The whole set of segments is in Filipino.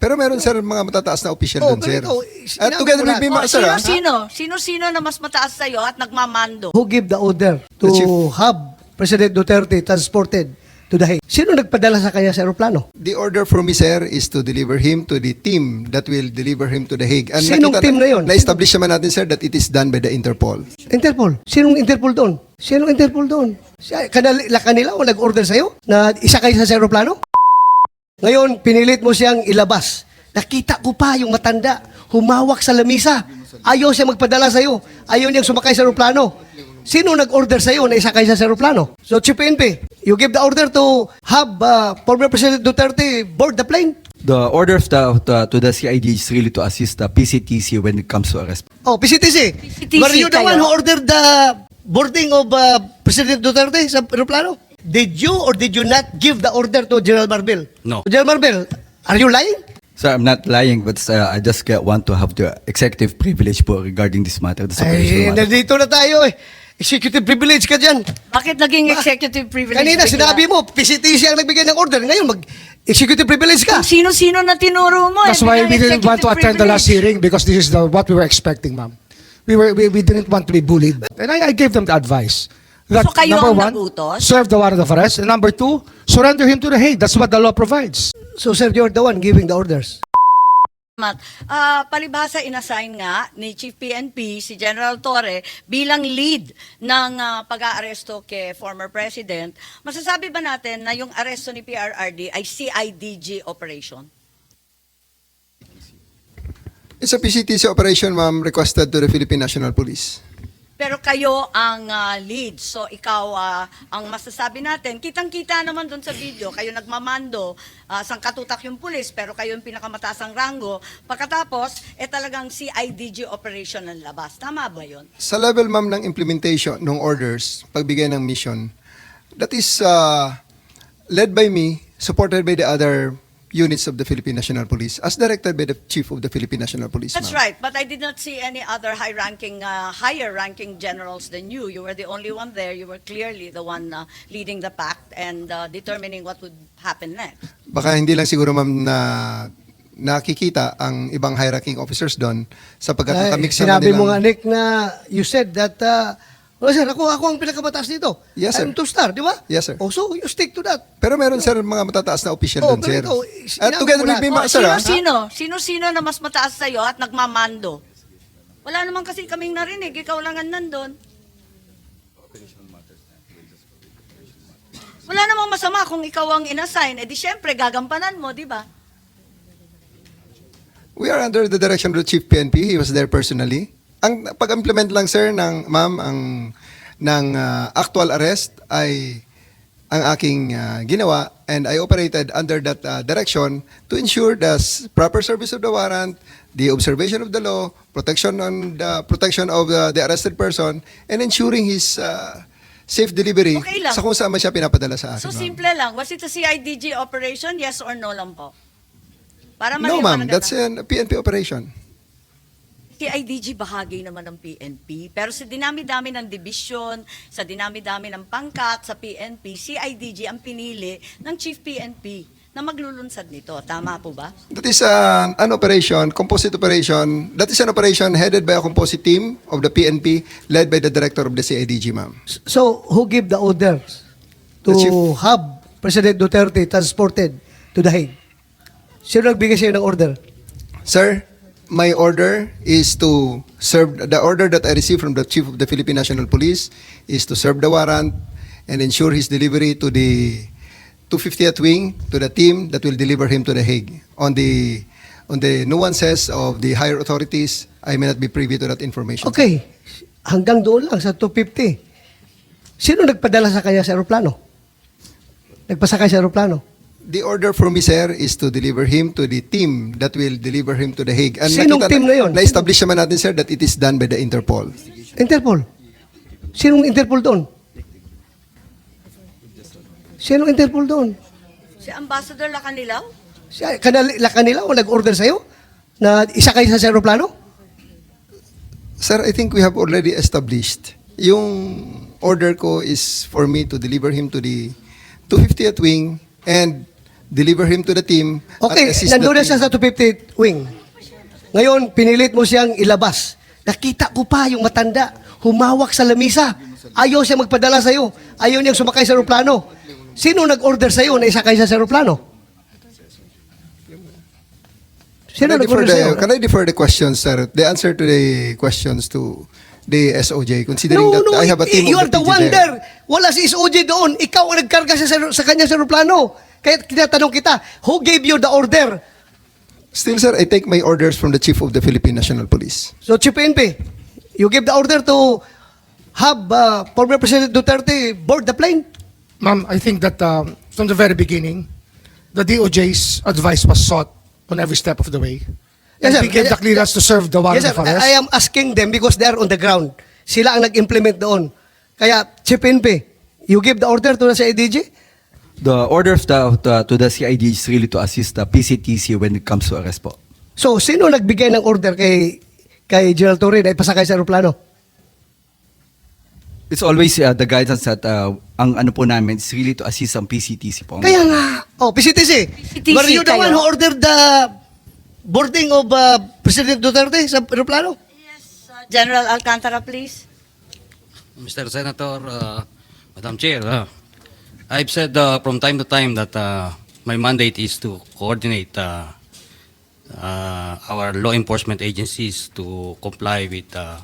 Pero meron sir mga matataas na official doon, sir. pero At together with me, sir, ah. Sino na mas mataas sa'yo at nagmamando? Who give the order to The chief. have President Duterte transported to the Hague? Sino nagpadala sa kanya sa aeroplano? The order from me, sir, is to deliver him to the team that will deliver him to the Hague. And Sinong team na yun? Na-establish naman natin, sir, that it is done by the Interpol. Interpol. Sinong Interpol doon? Sinong Interpol doon? Kanila o nag-order sa'yo na isakay sa aeroplano? Ngayon, pinilit mo siyang ilabas. Nakita ko pa yung matanda, humawak sa lamisa. Ayaw siya magpadala sa'yo. Ayaw niyang sumakay sa aeroplano. Sino nag-order sa'yo na isakay sa aeroplano? So, Chief PNP, you give the order to have former President Duterte board the plane? The order of to the CID is really to assist the PCTC when it comes to arrest. Oh, PCTC. PCTC Were you the kayo? one who ordered the boarding of President Duterte sa aeroplano? Did you or did you not give the order to General Marbil? No. General Marbil, are you lying? Sir, I'm not lying, but I just want to have the executive privilege po regarding this matter, this Ay, operational matter. nandito na tayo eh. Executive privilege ka dyan. Bakit naging executive privilege? Kanina bigla? sinabi mo, PCTC ang nagbigay ng order. Ngayon, mag-executive privilege ka. Kung sino-sino na tinuro mo. That's why we didn't want to attend the last hearing because this is what we were expecting, ma'am. We didn't want to be bullied. And I gave them the advice. That, So kayo number ang one, nagutos? serve the warrant of arrest. And number two, surrender him to the Hague. That's what the law provides. So, sir, you're the one giving the orders. Palibhasa inassign nga ni Chief PNP si General Torre bilang lead ng pag-aaresto kay former President. Masasabi ba natin na yung aresto ni PRRD ay CIDG operation? It's a PCTC operation, ma'am, requested to the Philippine National Police. Pero kayo ang lead. So ikaw ang masasabi natin. Kitang-kita naman doon sa video, kayo nagmamando, sangkatutak yung pulis, pero kayo yung pinakamataasang rango. Pagkatapos, talagang CIDG operation ng labas. Tama ba yun? Sa level, ma'am, ng implementation ng orders, pagbigay ng mission, that is led by me, supported by the other units of the Philippine National Police, as directed by the Chief of the Philippine National Police. That's ma'am. right, but I did not see any other higher-ranking generals than you. You were the only one there. You were clearly the one leading the pack and determining what would happen next. Baka hindi lang siguro, ma'am, na nakikita ang ibang high-ranking officers doon sapagkat nakamix naman Sinabi mo nilang- nga, Nick, na you said that, well, sir, ako ang pinakamataas dito. Yes, sir. I'm two-star, di ba? Yes, sir. Oh, so you stick to that. Pero meron, sir, mga matataas na official Oh, doon, sir. pero ito, At sinabi together mo with me, lahat. sir, ah. Sino-sino na mas mataas sa'yo at nagmamando? Wala naman kasi kaming narinig. Ikaw lang ang nandun. Wala namang masama kung ikaw ang inassign. Di syempre, gagampanan mo, di ba? We are under the direction of the Chief PNP. He was there personally. Ang pag-implement lang, sir, ng actual arrest ay ang aking ginawa, and I operated under that direction to ensure the proper service of the warrant, the observation of the law, protection of the arrested person, and ensuring his safe delivery Okay lang. sa kung saan man siya pinapadala sa akin. So ma'am. simple lang. Was it a CIDG operation? Yes or no lang po? Para No, ma'am, maliwanag that's na. a PNP operation. CIDG bahagi naman ng PNP, pero sa dinami-dami ng division, sa dinami-dami ng pangkat sa PNP, CIDG ang pinili ng Chief PNP na maglulunsad nito. Tama po ba? That is an operation, composite operation. That is an operation headed by a composite team of the PNP led by the director of the CIDG, ma'am. So, who give the orders to The chief. have President Duterte transported to the Hague? Sino nagbigay sa'yo ng order? Sir, my order is to serve, the order that I received from the Chief of the Philippine National Police is to serve the warrant and ensure his delivery to the 250th Wing, to the team that will deliver him to the Hague. On the nuances of the higher authorities, I may not be privy to that information. Okay, hanggang doon lang sa 250. Sino nagpadala sa kanya sa aeroplano? Nagpasakay sa aeroplano? The order from me, sir, is to deliver him to the team that will deliver him to the Hague. And Sinong team na yun? Na-establish naman natin, sir, that it is done by the Interpol. Interpol. Sinong Interpol doon? Sinong Interpol doon? Si Ambassador Lacanilaw? Kanila o nag-order sa'yo na isakay sa aeroplano? Sir, I think we have already established. Yung order ko is for me to deliver him to the 250th Wing, and deliver him to the team, Okay, at assist the nandun na team. siya sa 250th wing. Ngayon, pinilit mo siyang ilabas. Nakita ko pa yung matanda, humawak sa lamisa. Ayaw siya magpadala sa'yo. Ayaw niyang sumakay sa aeroplano. Sino nag-order sa'yo na isakay siya sa aeroplano? Sino nag-order sa'yo? Can I defer the questions, sir? The answer to the questions to the SOJ, considering No, that no, I have a team you of are the PG one there. there. Wala si SOJ doon. Ikaw ang nagkarga sa kanya sa aeroplano. Kaya tinatanong kita, who gave you the order? Still, sir, I take my orders from the Chief of the Philippine National Police. So, Chief PNP, you gave the order to have former President Duterte board the plane? Ma'am, I think that from the very beginning, the DOJ's advice was sought on every step of the way. Yes, And sir. we gave the clearance to serve the warrant Yes, sir. of arrest. I am asking them because they are on the ground. Sila ang nag-implement doon. Kaya, Chief PNP, you give the order to the CIDG? The order of to the CID is really to assist the PCTC when it comes to arrest po. So, sino nagbigay ng order kay General Torre na ipasakay sa aeroplano? It's always the guidance that ang ano po namin is really to assist ang PCTC po. Kaya nga, PCTC. PCTC Were you the kayo? one who ordered the boarding of President Duterte sa aeroplano? General Alcantara, please. Mr. Senator, Madam Chair, I've said from time to time that my mandate is to coordinate our law enforcement agencies to comply with the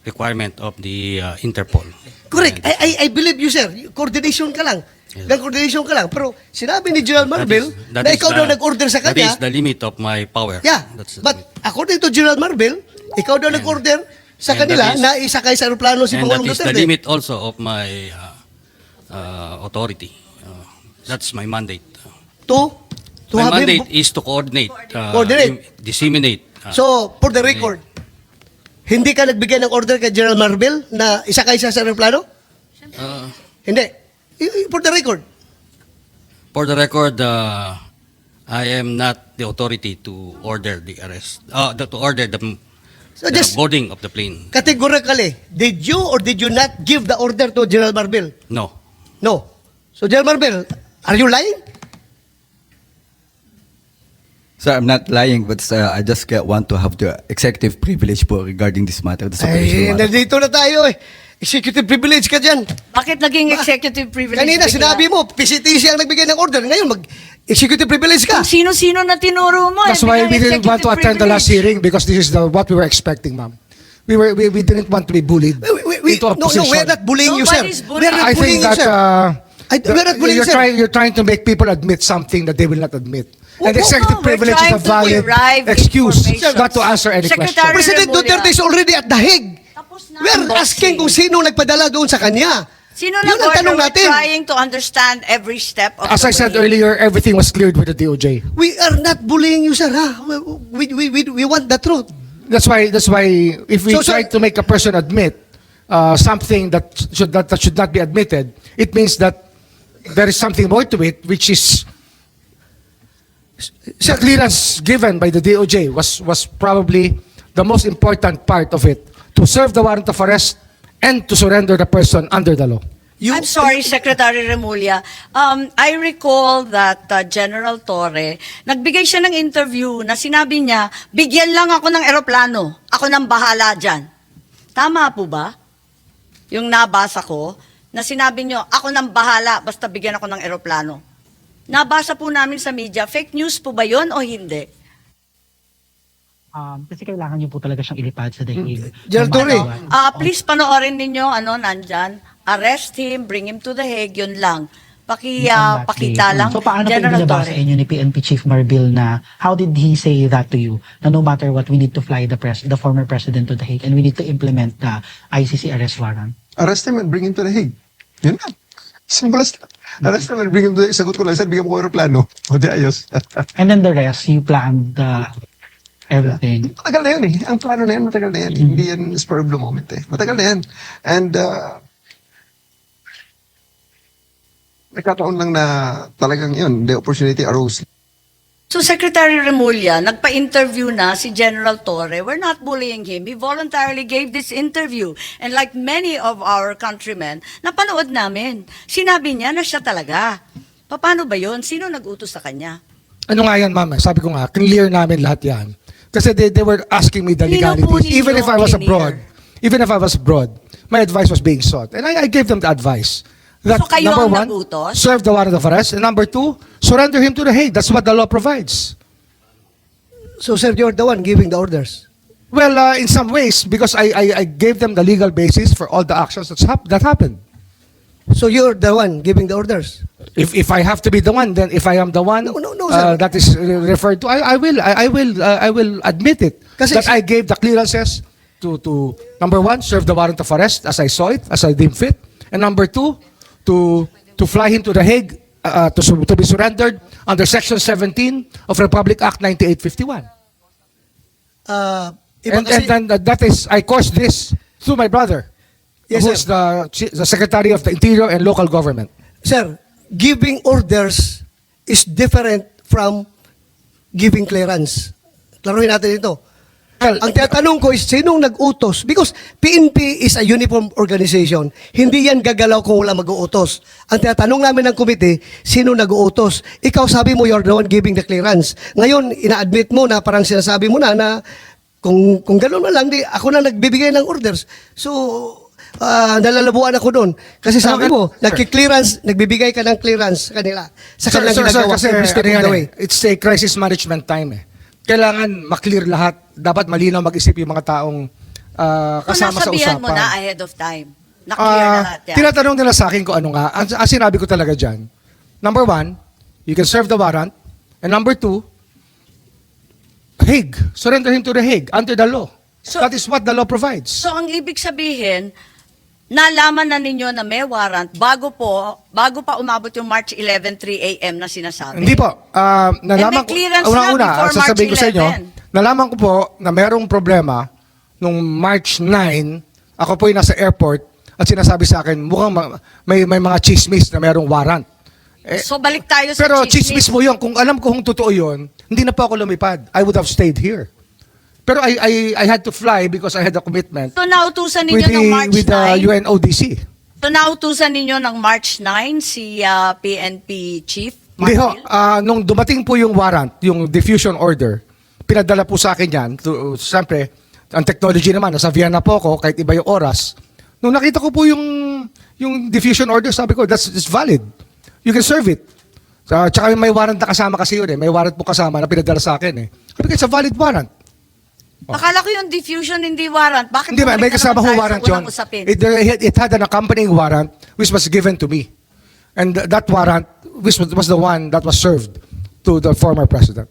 requirement of the Interpol. Correct. And I believe you, sir. Coordination ka lang. Coordination ka lang. Pero sinabi ni General Marvel that na is ikaw the- daw nag-order sa That kanya. is the limit of my power. Yeah. That's the But limit. according to General Marvel, ikaw daw nag-order sa and kanila that is- na isakay sa aeroplano si And that Pangulong is the Duterte. limit also of my authority. That's my mandate. To My have mandate him. is to coordinate, Coordinate. disseminate. So, for the record, hindi ka nagbigay ng order kay General Marvel na isakay siya sa aeroplano? uh, Hindi. For the record. For the record, I am not the authority to order the arrest, to order the So just boarding of the plane. categorically, did you or did you not give the order to General Marvel? No. No. So, General Marvel, are you lying? Sir, I'm not lying, but I just want to have the executive privilege po regarding this matter. This Ay, operational matter. nandito na tayo eh. Executive privilege ka dyan. Bakit naging executive privilege? Kanina bigla? sinabi mo, PCTC ang nagbigay ng order. Ngayon, mag-executive privilege ka. Kung sino-sino na tinuro mo. That's eh, why biglang we didn't want to executive attend the last privilege. hearing because this is what we were expecting, ma'am. We didn't want to be bullied into a No, position. we're not bullying you, sir. Nobody's bullying. We're not I bullying think you, that sir. We're not bullying, sir. you're trying to make people admit something that they will not admit. Oh, And executive we're privilege is trying a to valid derive excuse information. not to answer any Secretary question. President Remulla. Duterte is already at the Hague. Tapos na We're ang asking boxing. kung sino nagpadala doon sa kanya. Sino Yun ang nag-order? tanong We're natin. trying to understand every step of As the I said way. earlier, everything was cleared with the DOJ. We are not bullying you, sir. Ha? We want the truth. That's why if we So, try to make a person admit something that should not be admitted, it means that there is something more to it, which is the clearance given by the DOJ was probably the most important part of it, to serve the warrant of arrest and to surrender the person under the law. I'm sorry, Secretary Remulla. I recall that General Torre, nagbigay siya ng interview na sinabi niya, bigyan lang ako ng eroplano. Ako nang bahala dyan. Tama po ba? Yung nabasa ko, na sinabi niyo, ako nang bahala, basta bigyan ako ng eroplano. Nabasa po namin sa media, fake news po ba yon o hindi? Kasi kailangan niyo po talaga siyang ilipad sa daig. General Torre. Please panoorin ninyo, nandyan, arrest him, bring him to the Hague, yun lang. Pakita lang. So paano po General inilabas sa Torre. inyo ni PNP Chief Marbil na how did he say that to you? Na no matter what, we need to fly the former president to the Hague and we need to implement the ICC arrest warrant. Arrest him and bring him to the Hague. Yun lang. Simple as that. Arrest him and bring him to the Hague. Sagot ko lang, sir, bigyan mo ko aeroplano. O di ayos. And then the rest, you planned everything. Matagal na yun eh. Ang plano na yan, matagal na yan. Hindi yan spur of the moment eh. Matagal na yan. And nagkataon lang na talagang yun, the opportunity arose. So Secretary Remulla, nagpa-interview na si General Torre. We're not bullying him. He voluntarily gave this interview. And like many of our countrymen, napanood namin. Sinabi niya na siya talaga. Paano ba yun? Sino nag-utos sa kanya? Ano nga yan, ma'am? Sabi ko nga, clear namin lahat yan. Kasi they were asking me the Linaw po legalities. ninyo, Even if I was clear. abroad, my advice was being sought. And I gave them the advice. That, So kayo number ang one, nag-utos? serve the warrant of arrest. And number two, surrender him to the Hague. That's what the law provides. So, sir, you're the one giving the orders. Well, in some ways, because I gave them the legal basis for all the actions that happened. So, you're the one giving the orders. If I have to be the one, then if I am the one No, sir. that is referred to, I will admit it. Kasi- that I gave the clearances to number one, serve the warrant of arrest as I saw it, as I deemed fit, and number two, to fly him to the Hague to be surrendered under Section 17 of Republic Act 9851. Iba And kasi- then that is, I caused this through my brother, Yes, who sir. is the Secretary of the Interior and Local Government. Sir, giving orders is different from giving clearance. Klaruhin natin ito. Well, Ang tinatanong ko is, sinong nag-utos? Because PNP is a uniform organization. Hindi yan gagalaw kung wala mag-uutos. Ang tinatanong namin ng komite, sino nag-uutos? Ikaw sabi mo, you're the one giving the clearance. Ngayon, ina-admit mo na parang sinasabi mo na kung gano'n na lang, ako na nagbibigay ng orders. So, nalalabuan ako doon. Kasi sabi mo, nagki-clearance, nagbibigay ka ng clearance sa kanila. Sa kanilang ginagawa. kasi every step of the way. it's a crisis management time eh. Kailangan maklear lahat. Dapat malinaw mag-isip yung mga taong kasama sa Nasabihan usapan. mo na ahead of time. Na-clear na lahat yan. Tinatanong nila sa akin kung ano nga. Ang sinabi ko talaga dyan, number one, you can serve the warrant. And number two, Hague. Surrender him to the Hague under the law. So- That is what the law provides. So ang ibig sabihin, nalaman na ninyo na may warrant bago pa umabot yung March 11, 3 a.m. na sinasabi. Hindi po. Nalaman may clearance na una-una, before sasabihin ko March sa inyo, 11. nalaman ko po na merong problema nung March 9, ako po yung nasa airport at sinasabi sa akin, mukhang may mga chismis na merong warrant. So balik tayo sa Pero chismis mo yun. Kung alam ko kung totoo yun, hindi na po ako lumipad. I would have stayed here. Pero I had to fly because I had a commitment So nautusan with ninyo ng March the 9. UNODC. So nautusan ninyo ng March 9 si PNP Chief Hindi ho, Martil? nung dumating po yung warrant, yung diffusion order, pinadala po sa akin yan. Siyempre, ang technology naman, nasa Vienna po ako, kahit iba yung oras. Nung nakita ko po yung diffusion order, sabi ko, it's valid. You can serve it. Tsaka may warrant na kasama kasi yun eh. May warrant po kasama na pinadala sa akin eh. Sabi ko, it's a valid warrant. Akala ko yung diffusion hindi warrant. Bakit Hindi ba, may bumalik na kasama naman ho tayo sa warrant yun. unang usapin? It had an accompanying warrant which was given to me. And that warrant was the one that was served to the former president.